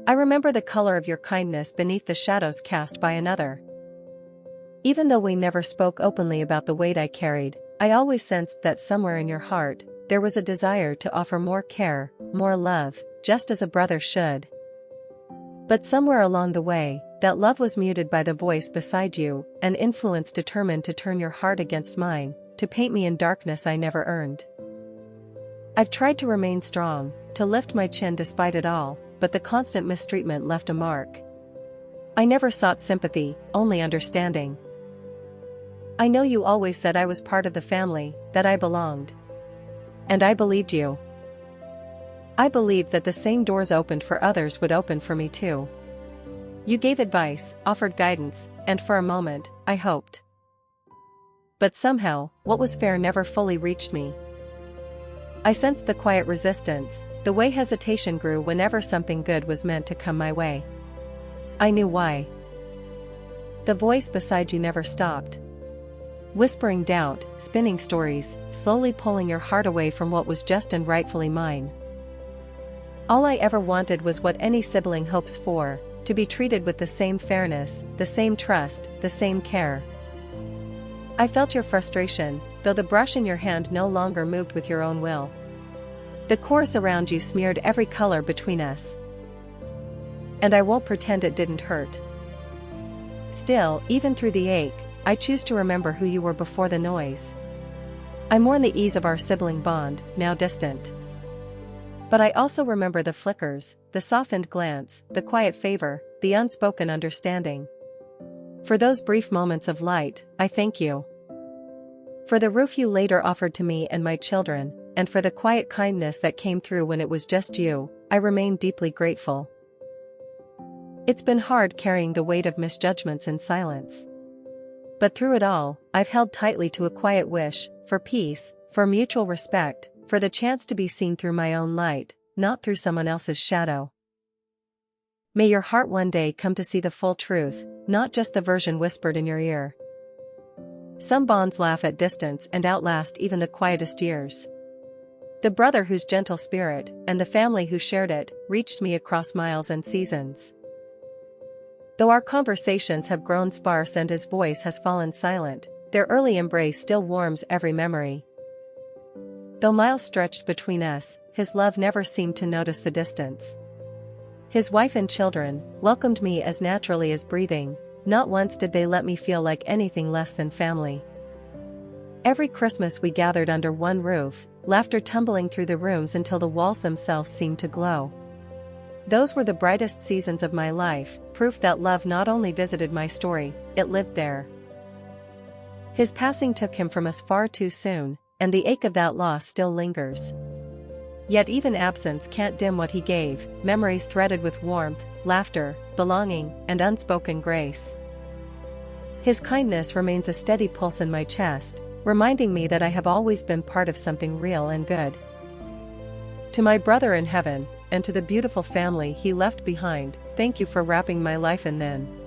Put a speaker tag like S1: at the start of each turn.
S1: I remember the color of your kindness beneath the shadows cast by another. Even though we never spoke openly about the weight I carried, I always sensed that somewhere in your heart, there was a desire to offer more care, more love, just as a brother should. But somewhere along the way, that love was muted by the voice beside you, an influence determined to turn your heart against mine, to paint me in darkness I never earned. I've tried to remain strong, to lift my chin despite it all, but the constant mistreatment left a mark. I never sought sympathy, only understanding. I know you always said I was part of the family, that I belonged. And I believed you. I believed that the same doors opened for others would open for me too. You gave advice, offered guidance, and for a moment, I hoped. But somehow, what was fair never fully reached me. I sensed the quiet resistance, the way hesitation grew whenever something good was meant to come my way. I knew why. The voice beside you never stopped. Whispering doubt, spinning stories, slowly pulling your heart away from what was just and rightfully mine. All I ever wanted was what any sibling hopes for, to be treated with the same fairness, the same trust, the same care. I felt your frustration, though the brush in your hand no longer moved with your own will. The chorus around you smeared every color between us. And I won't pretend it didn't hurt. Still, even through the ache, I choose to remember who you were before the noise. I mourn the ease of our sibling bond, now distant. But I also remember the flickers, the softened glance, the quiet favor, the unspoken understanding. For those brief moments of light, I thank you. For the roof you later offered to me and my children, and for the quiet kindness that came through when it was just you, I remain deeply grateful. It's been hard carrying the weight of misjudgments in silence. But through it all, I've held tightly to a quiet wish, for peace, for mutual respect, for the chance to be seen through my own light, not through someone else's shadow. May your heart one day come to see the full truth, not just the version whispered in your ear. Some bonds laugh at distance and outlast even the quietest years. The brother whose gentle spirit, and the family who shared it, reached me across miles and seasons. Though our conversations have grown sparse and his voice has fallen silent, their early embrace still warms every memory. Though miles stretched between us, his love never seemed to notice the distance. His wife and children welcomed me as naturally as breathing, not once did they let me feel like anything less than family. Every Christmas we gathered under one roof, laughter tumbling through the rooms until the walls themselves seemed to glow. Those were the brightest seasons of my life, proof that love not only visited my story, it lived there. His passing took him from us far too soon, and the ache of that loss still lingers. Yet even absence can't dim what he gave, memories threaded with warmth, laughter, belonging, and unspoken grace. His kindness remains a steady pulse in my chest, reminding me that I have always been part of something real and good. To my brother in heaven, and to the beautiful family he left behind, thank you for wrapping my life in then.